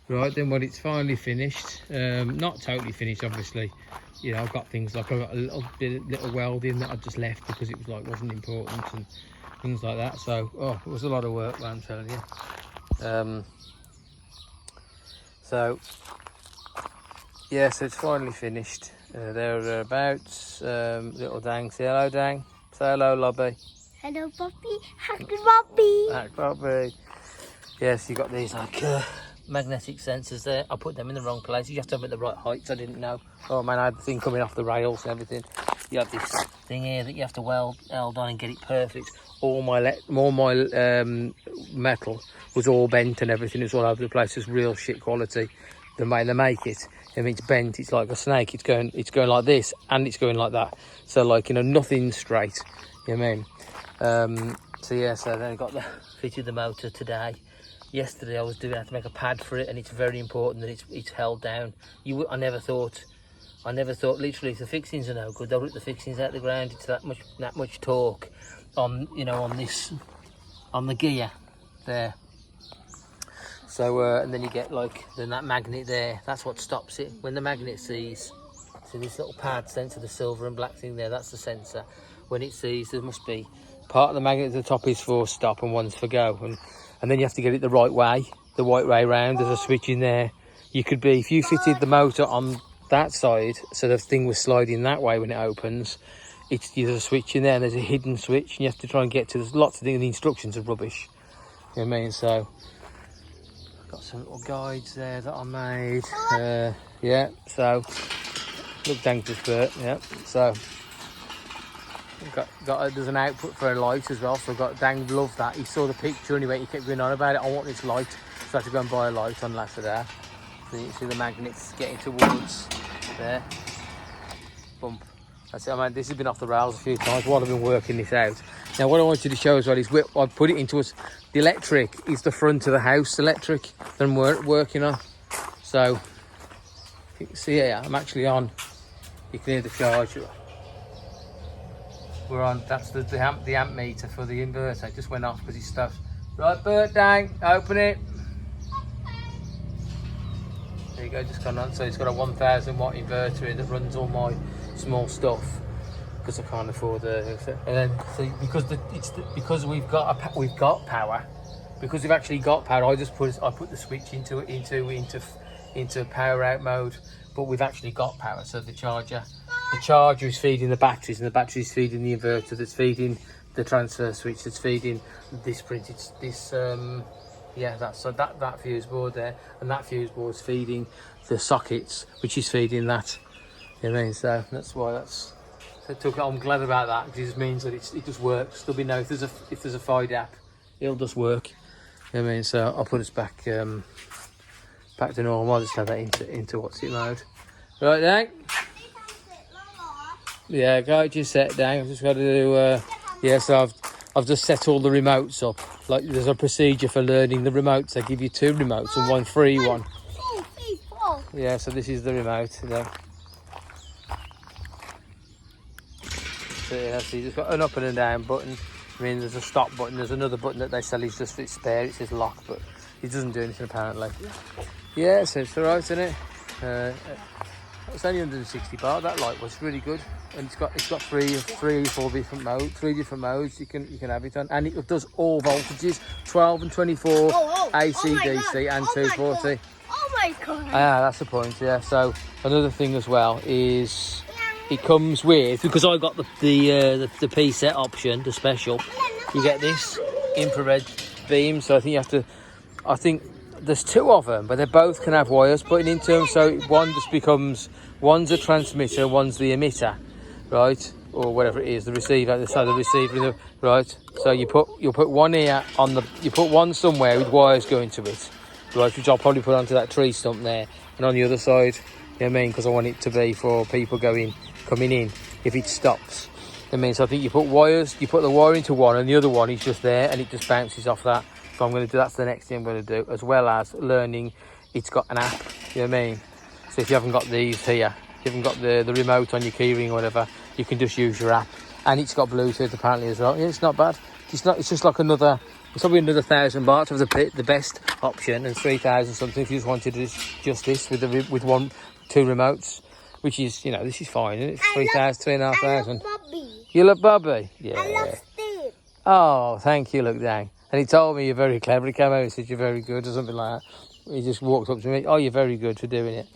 Right, then when it's finally finished, not totally finished obviously, you know, I've got things like I've got a little welding that I just left because it was like wasn't important and things like that. So it was a lot of work, man, I'm telling you. So yeah, so it's finally finished. There or thereabouts. Little Dang, say hello, Dang. Say hello, Lobby. Hello, Bobby. Happy Bobby. Happy Bobby. Yes, you got these like magnetic sensors there. I put them in the wrong place. You have to have them at the right heights. I didn't know. Oh man, I had the thing coming off the rails and everything. You have this thing here that you have to weld on and get it perfect. All my metal was all bent and everything. It's all over the place. It's real shit quality. The way they make it, if it's bent, it's like a snake. It's going like this and it's going like that. So like, you know, nothing's straight. You know what I mean? So yeah, so then I got fitted the motor today. Yesterday I was doing, I had to make a pad for it, and it's very important that it's held down. I never thought literally if the fixings are no good, they'll rip the fixings out of the ground. It's that much torque on, you know, on the gear there. So and then you get like that magnet there. That's what stops it. When the magnet sees, so this little pad sensor, the silver and black thing there, that's the sensor. When it sees, there must be part of the magnet at the top is for stop and one's for go, and then you have to get it the right way round. There's a switch in there. You could be, if you fitted the motor on that side, so the thing was sliding that way when it opens, there's a switch in there, and there's a hidden switch, and you have to try and get to, there's lots of things, the instructions are rubbish. You know what I mean? So, got some little guides there that I made. Yeah, so, look, thanks to Bert, yeah, so. There's an output for a light as well, so Dang loved that. He saw the picture and he kept going on about it. I want this light, so I had to go and buy a light on Lassada. So you can see the magnets getting towards there. Bump. That's it. I mean, this has been off the rails a few times while I've been working this out. Now, what I want you to show as well is I put it into us. The electric is the front of the house electric that I'm working on. So you can see here, I'm actually on. You can hear the charger. We're on, that's the amp meter for the inverter. It just went off because it's stuff. Right, Bert, Dang, open it. There you go, just gone on. So it's got a 1000 watt inverter in that runs all my small stuff because I can't afford the. And then see, because we've got power, because we've actually got power. I put the switch into power out mode, but we've actually got power. So the charger is feeding the batteries, and the battery is feeding the inverter, that's feeding the transfer switch, that's feeding this printed that fuse board there, and that fuse board is feeding the sockets, which is feeding that. You know what I mean? So that's why I'm glad about that, because it just means that it just works. There'll be no, if there's a FIDAP, it'll just work. You know what I mean? So I'll put us back to normal. I'll just have that into what's it mode. Right, Dang? Yeah, go just set down. I've just got to do. Yeah, so I've just set all the remotes up. Like there's a procedure for learning the remotes. They give you 2 remotes and 1 free one. Yeah, so this is the remote. There. So yeah, so you just got an up and a down button. I mean, there's a stop button. There's another button that they sell is just it's spare. It says lock, but it doesn't do anything apparently. Yeah, so it's alright, isn't it? It's only 160 baht. That light was really good, and it's got 3 or 4 different modes. 3 different modes you can have it on, and it does all voltages: 12 and 24, AC, DC, and 240. Oh my god! Ah, that's the point. Yeah. So another thing as well is it comes with, because I got the preset option, the special. You get this infrared beam, so I think you have to. I think there's 2 of them, but they both can have wires putting into them. So one just becomes, one's a transmitter, one's the emitter, right? Or whatever it is, the receiver. The receiver, right? So you'll put one here you put one somewhere with wires going to it, right? Which I'll probably put onto that tree stump there, and on the other side, you know what I mean? Because I want it to be for people coming in if it stops. I mean, so I think you put the wire into one, and the other one is just there, and it just bounces off that. So I'm going to do, that's the next thing I'm going to do, as well as learning it's got an app, you know what I mean? So if you haven't got these here, if you haven't got the remote on your keyring or whatever, you can just use your app. And it's got Bluetooth apparently as well. Yeah, it's not bad. It's just like another It's probably another 1,000 baht of the best option, and 3,000 something if you just wanted just this with two remotes, which is, you know, this is fine, isn't it? 3,000, 3,500. I love Bobby. You love Bobby? Yeah. I love Steve. Oh, thank you, look, dang. And he told me you're very clever. He came over and said you're very good or something like that. He just walked up to me. Oh, you're very good for doing it.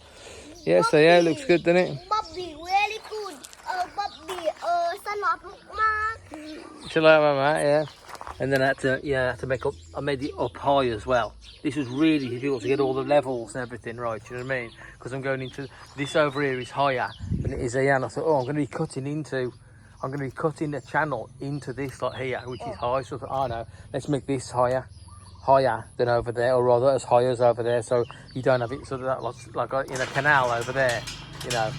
Yeah, so yeah, it looks good, doesn't it? Bobby, really good. Bobby, salad mama. Shall I have that, yeah? And then I had to make up, I made it up high as well. This was really difficult to get all the levels and everything right, you know what I mean? Because I'm going into, this over here is higher than it is here, and I thought, oh, I'm going to be cutting the channel into this like here, which is high, so I thought, oh no, let's make this higher than over there, or rather as high as over there, so you don't have it sort of that like in a canal over there, you know.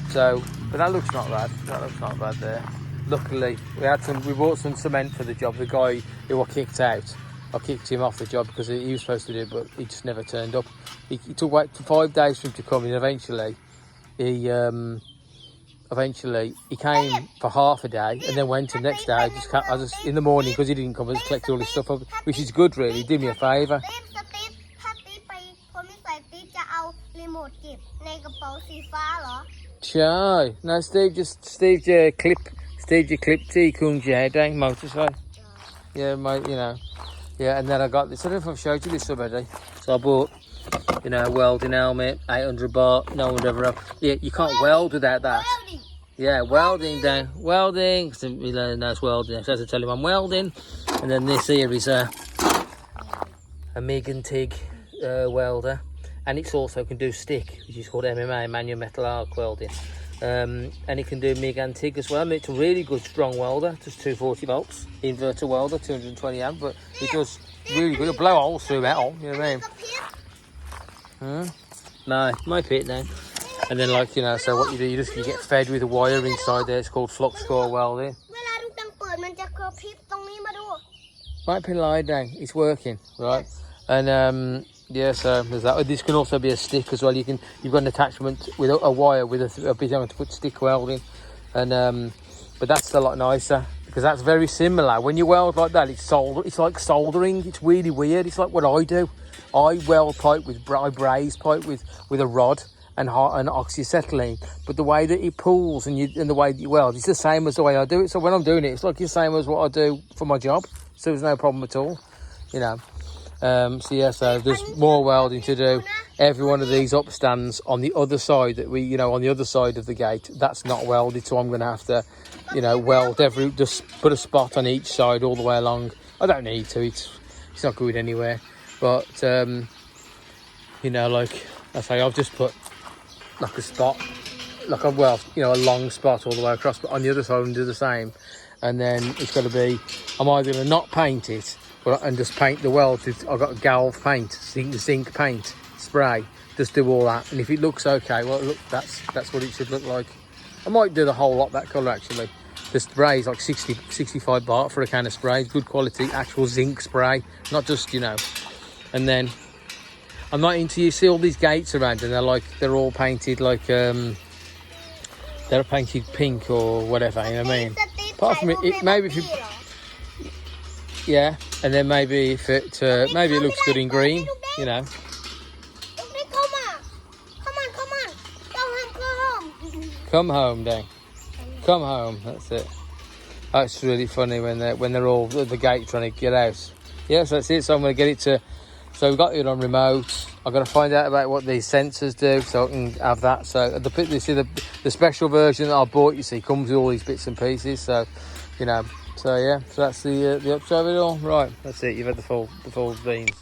So, but that looks not bad there. Luckily, we bought some cement for the job. The guy who I kicked out, I kicked him off the job because he was supposed to do it, but he just never turned up. It took 5 days for him to come, and eventually he came for half a day, and then went the next day. I just in the morning, because he didn't come, I just collected all his stuff up, which is good really. He did me a favour. ถ้าติ๊บไปคนไม่ใส่ติ๊บจะเอารีโมทเก็บในกระเป๋าสีฟ้าเหรอ Shy. No, Steve clipped T Kun's head, motorcycle. Yeah, mate, you know. Yeah, and then I got this. I don't know if I've showed you this already. So I bought, you know, a welding helmet, 800 baht. No one would ever have. Yeah, you can't weld without that. Welding. Yeah, welding, Dan. Welding. Because he knows welding. So I have to tell him I'm welding. And then this here is a MIG and TIG welder. And it also can do stick, which is called MMA, manual metal arc welding. And it can do MIG and TIG as well. I mean, it's a really good strong welder, just 240 volts. Inverter welder, 220 amp, but it does really good. It'll blow holes through metal, you know what I mean? No, my pit now. And then, like, you know, so what you do, you get fed with a wire inside there. It's called flux core welding. เวลาลูกดังเปิดมันจะกระพริบตรงนี้มาดู Right, pin lie down. It's working, right? And yeah, so there's that. This can also be a stick as well. You've got an attachment with a wire with a bit on to put stick welding, and but that's a lot nicer because that's very similar. When you weld like that, it's like soldering. It's really weird. It's like what I do. I weld pipe I braze pipe with a rod and oxyacetylene, but the way that it pulls and the way that you weld, it's the same as the way I do it. So when I'm doing it, it's like the same as what I do for my job. So there's no problem at all, you know. So yeah, so there's more welding to do. Every one of these upstands on the other side on the other side of the gate, that's not welded, so I'm going to have to, you know, weld just put a spot on each side all the way along. I don't need to, it's not going anywhere, but you know, like I say, I've just put like a spot, like a long spot all the way across, but on the other side and do the same. And then it's got to be, I'm either going to not paint it and just paint the welds. I've got Galv paint, zinc paint spray, just do all that. And if it looks okay, well, look, that's what it should look like. I might do the whole lot that colour actually. The spray is like 65 baht for a can of spray, good quality, actual zinc spray, not just, you know. And then I'm not into, you see all these gates around and they're all painted like, they're painted pink or whatever, you know what I mean? Apart from it, maybe if you, yeah, and then maybe if it, maybe it looks good in green, you know. Come home, Dang. Come home. That's it. That's really funny when they're all at the gate trying to get out. Yeah, so that's it. So I'm going to get it to. So we've got it on remote. I've got to find out about what these sensors do so I can have that. So the special version that I bought, you see, comes with all these bits and pieces. So, you know, so yeah, so that's the upside of it all. Right, that's it. You've had the full beans.